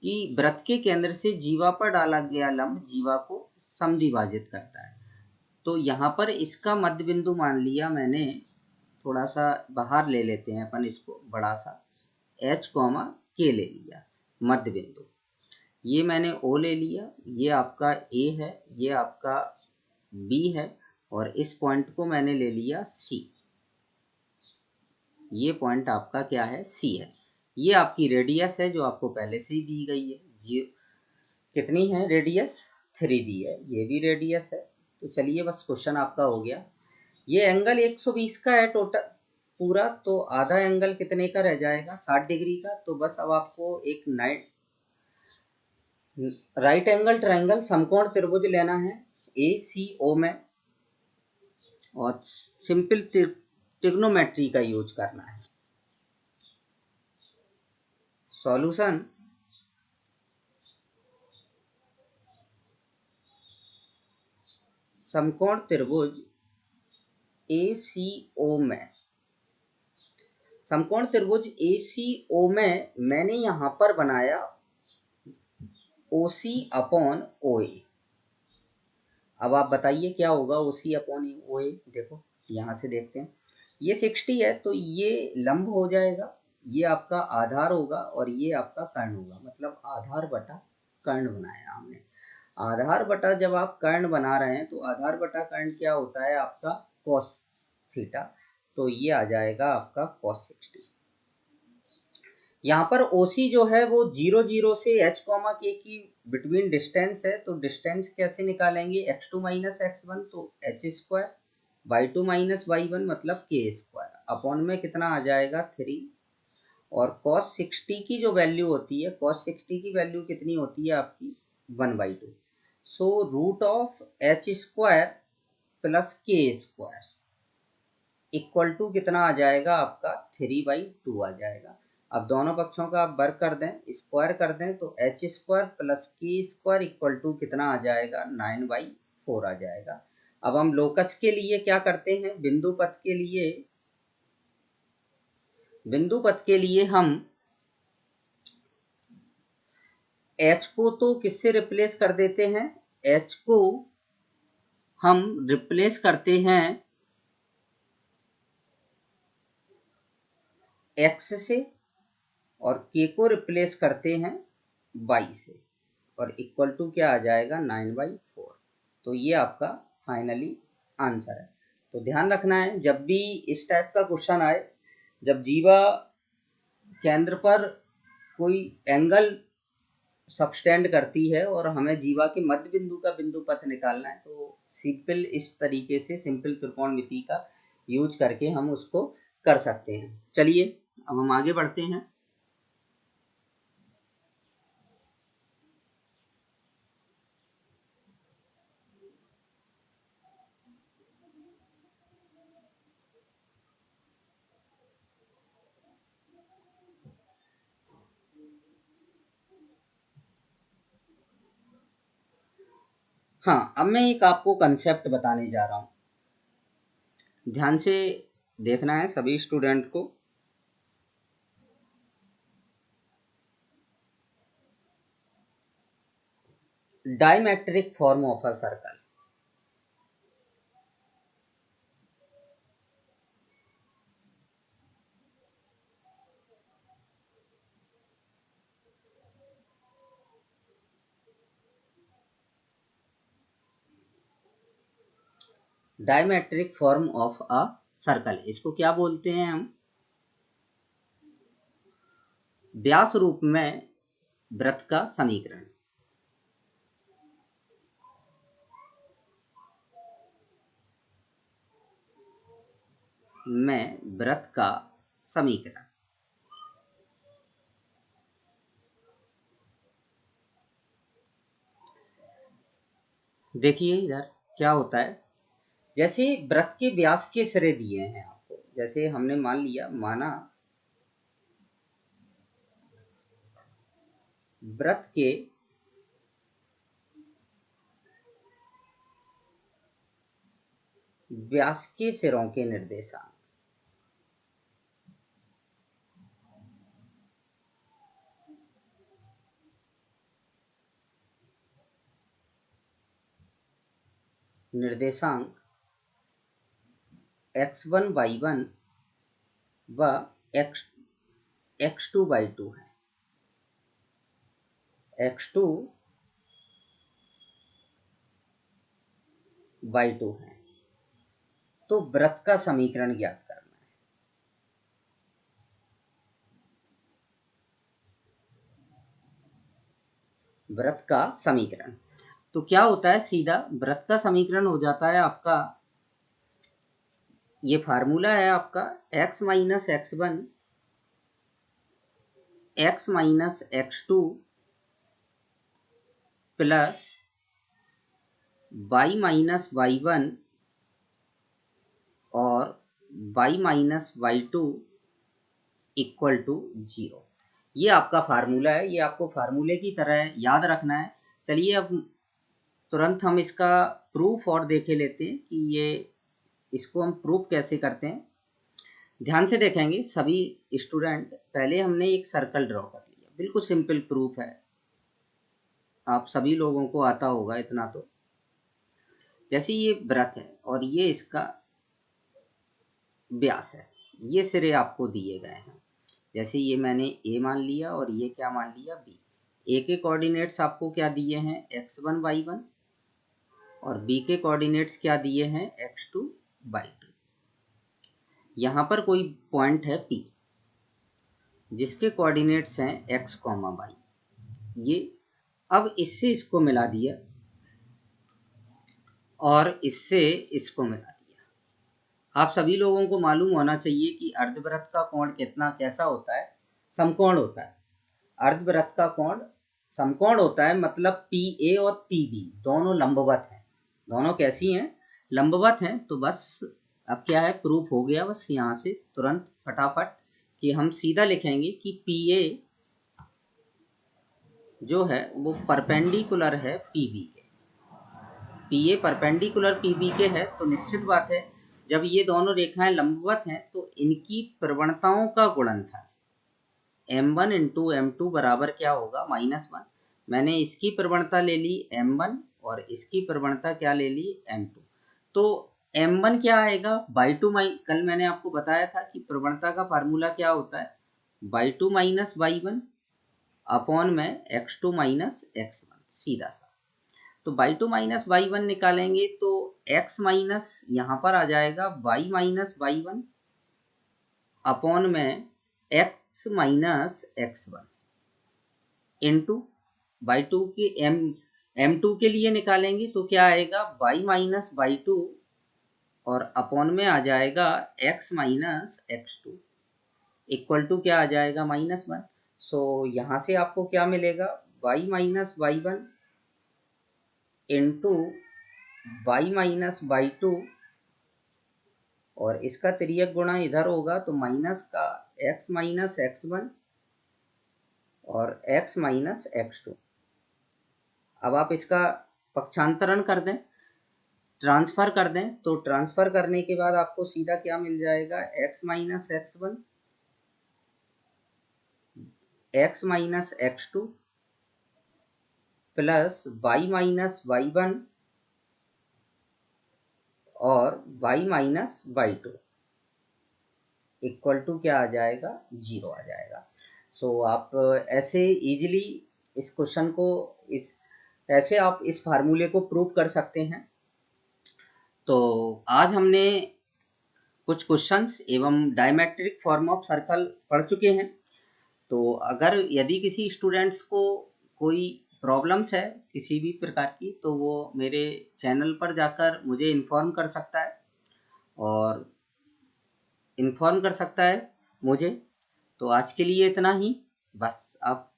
A: कि वृत्त के केंद्र से जीवा पर डाला गया लंब जीवा को समद्विभाजित करता है। तो यहाँ पर इसका मध्य बिंदु मान लिया मैंने, थोड़ा सा बाहर ले लेते हैं अपन इसको, बड़ा सा H, K ले लिया मध्य बिंदु। ये मैंने O ले लिया, ये आपका A है, ये आपका B है, और इस पॉइंट को मैंने ले लिया C। ये पॉइंट आपका क्या है? C है। ये आपकी रेडियस है जो आपको पहले से ही दी गई है। ये कितनी है रेडियस? 3 दी है। ये भी रेडियस है। तो चलिए, बस क्वेश्चन आपका हो गया। ये एंगल 120 का है टोटल पूरा, तो आधा एंगल कितने का रह जाएगा? 60 डिग्री का। तो बस अब आपको एक राइट एंगल ट्रायंगल समकोण त्रिभुज लेना है ACO में, और सिंपल ट्रिग्नोमेट्री का यूज करना है। सॉल्यूशन, समकोण त्रिभुज ACO में, समकोण त्रिभुज ACO में मैंने यहां पर बनाया OC/OA। अब आप बताइए क्या होगा OC/OA? देखो, यहाँ से देखते हैं। ये 60 है, तो ये लंब हो जाएगा, ये आपका आधार होगा, और ये आपका कर्ण होगा, मतलब आधार बटा कर्ण बनाया हमने। आधार बटा जब आप कर्ण बना रहे हैं तो आधार बटा कर्ण क्या होता है आपका cos थीटा, तो ये आ जाएगा आपका cos 60। यहाँ पर OC जो है वो 0 0 से h, k की बिटवीन डिस्टेंस है, तो डिस्टेंस कैसे निकालेंगे, x2 माइनस x1 तो h square, y2 minus y1 मतलब k स्क्वायर, अपॉन में कितना आ जाएगा 3, और cos 60 की जो वैल्यू होती है, cos 60 की वैल्यू कितनी होती है आपकी 1/2, so root of h square plus k square equal to कितना आ जाएगा आपका 3/2 आ जाएगा। अब दोनों पक्षों का आप वर्ग कर दें, स्क्वायर कर दें, तो h square plus k square equal to कितना आ जाएगा 9/4 आ जाएगा। अब हम लोकस के लिए क्या करते हैं, बिंदु पथ के लिए हम h को तो किससे रिप्लेस कर देते हैं, h को हम रिप्लेस करते हैं x से, और k को रिप्लेस करते हैं y से, और इक्वल टू क्या आ जाएगा 9/4। तो ये आपका फाइनली आंसर है। तो ध्यान रखना है जब भी इस टाइप का क्वेश्चन आए, जब जीवा केंद्र पर कोई एंगल सबस्टेंड करती है और हमें जीवा के मध्य बिंदु का बिंदु पथ निकालना है, तो सिंपल इस तरीके से सिंपल त्रिकोणमिति का यूज करके हम उसको कर सकते हैं। चलिए अब हम आगे बढ़ते हैं। हाँ, अब मैं एक आपको कंसेप्ट बताने जा रहा हूँ, ध्यान से देखना है सभी स्टूडेंट को। Diametric form of a circle. Diametric form of a circle, इसको क्या बोलते हैं हम, व्यास रूप में वृत्त का समीकरण। में वृत्त का समीकरण। देखिए इधर क्या होता है, जैसे वृत्त के व्यास के सिरे दिए हैं आपको, जैसे हमने माना वृत्त के व्यास के सिरों के निर्देशांक, x1 y1 व x2 y2 है, x2 y2 है, तो वृत्त का समीकरण ज्ञात करना है। वृत्त का समीकरण तो क्या होता है, सीधा वृत्त का समीकरण हो जाता है आपका, ये फार्मूला है आपका x minus x1 x minus x2 plus y minus y1 और y minus y2 equal to 0। ये आपका फार्मूला है, ये आपको फार्मूले की तरह याद रखना है। चलिए अब तुरंत हम इसका प्रूफ और देखे लेते हैं कि ये इसको हम प्रूफ कैसे करते हैं। ध्यान से देखेंगे सभी स्टूडेंट, पहले हमने एक सर्कल ड्रॉ कर लिया, बिल्कुल सिंपल प्रूफ है, आप सभी लोगों को आता होगा इतना तो। जैसे ये वृत्त है और ये इसका व्यास है, ये सिरे आपको दिए गए हैं, जैसे ये मैंने ए मान लिया और ये क्या मान लिया बी, ए के कोऑर्डिनेट्स आपको क्या दिए हैं x1 y1 और बी के कोऑर्डिनेट्स क्या दिए हैं x2 y2। यहाँ पर कोई पॉइंट है P जिसके कोऑर्डिनेट्स हैं x, y। ये अब इससे इसको मिला दिया और इससे इसको मिला दिया। आप सभी लोगों को मालूम होना चाहिए कि अर्धवृत्त का कोण कितना कैसा होता है, समकोण होता है। अर्धवृत्त का कोण समकोण होता है, मतलब PA और PB दोनों लंबवत हैं। दोनों कैसी हैं? लंबवत हैं। तो बस अब क्या है, प्रूफ हो गया बस यहाँ से तुरंत फटाफट कि हम सीधा लिखेंगे कि PA जो है वो परपेंडिकुलर है PB के। PA परपेंडिकुलर PB के है तो निश्चित बात है जब ये दोनों रेखाएं लंबवत हैं तो इनकी प्रवणताओं का गुणनफल m1 इंटू m2 बराबर क्या होगा -1। मैंने इसकी प्रवणता ले ली m1 और इसकी प्रवणता क्या ले ली m2। तो m1 क्या आएगा y2 कल मैंने आपको बताया था कि प्रवणता का फार्मूला क्या होता है y2 माइनस y1 अपॉन में x2 माइनस x1, सीधा सा। तो y2 माइनस y1 निकालेंगे तो x माइनस यहाँ पर आ जाएगा y माइनस y1 अपॉन में x minus x1 into y2 के m2 के लिए निकालेंगे तो क्या आएगा y माइनस y2 और अपॉन में आ जाएगा x minus x2 equal to क्या आ जाएगा -1। सो यहाँ से आपको क्या मिलेगा y minus y1 into y minus y2 और इसका तिर्यक गुणा इधर होगा तो माइनस का x माइनस x1 और x माइनस x2। अब आप इसका पक्षांतरण कर दें, ट्रांसफर कर दें, तो ट्रांसफर करने के बाद आपको सीधा क्या मिल जाएगा x minus x1 x minus x2 plus y minus y1 और y minus y2 equal to क्या आ जाएगा 0 आ जाएगा। सो आप ऐसे इजीली इस क्वेश्चन को ऐसे आप इस फार्मूले को प्रूव कर सकते हैं। तो आज हमने कुछ क्वेश्चंस एवं डायमेट्रिक फॉर्म ऑफ सर्कल पढ़ चुके हैं। तो अगर यदि किसी स्टूडेंट्स को कोई प्रॉब्लम्स है किसी भी प्रकार की तो वो मेरे चैनल पर जाकर मुझे इन्फॉर्म कर सकता है और इन्फॉर्म कर सकता है मुझे। तो आज के लिए इतना ही बस। अब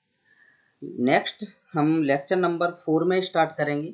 A: नेक्स्ट हम लेक्चर नंबर 4 में स्टार्ट करेंगे।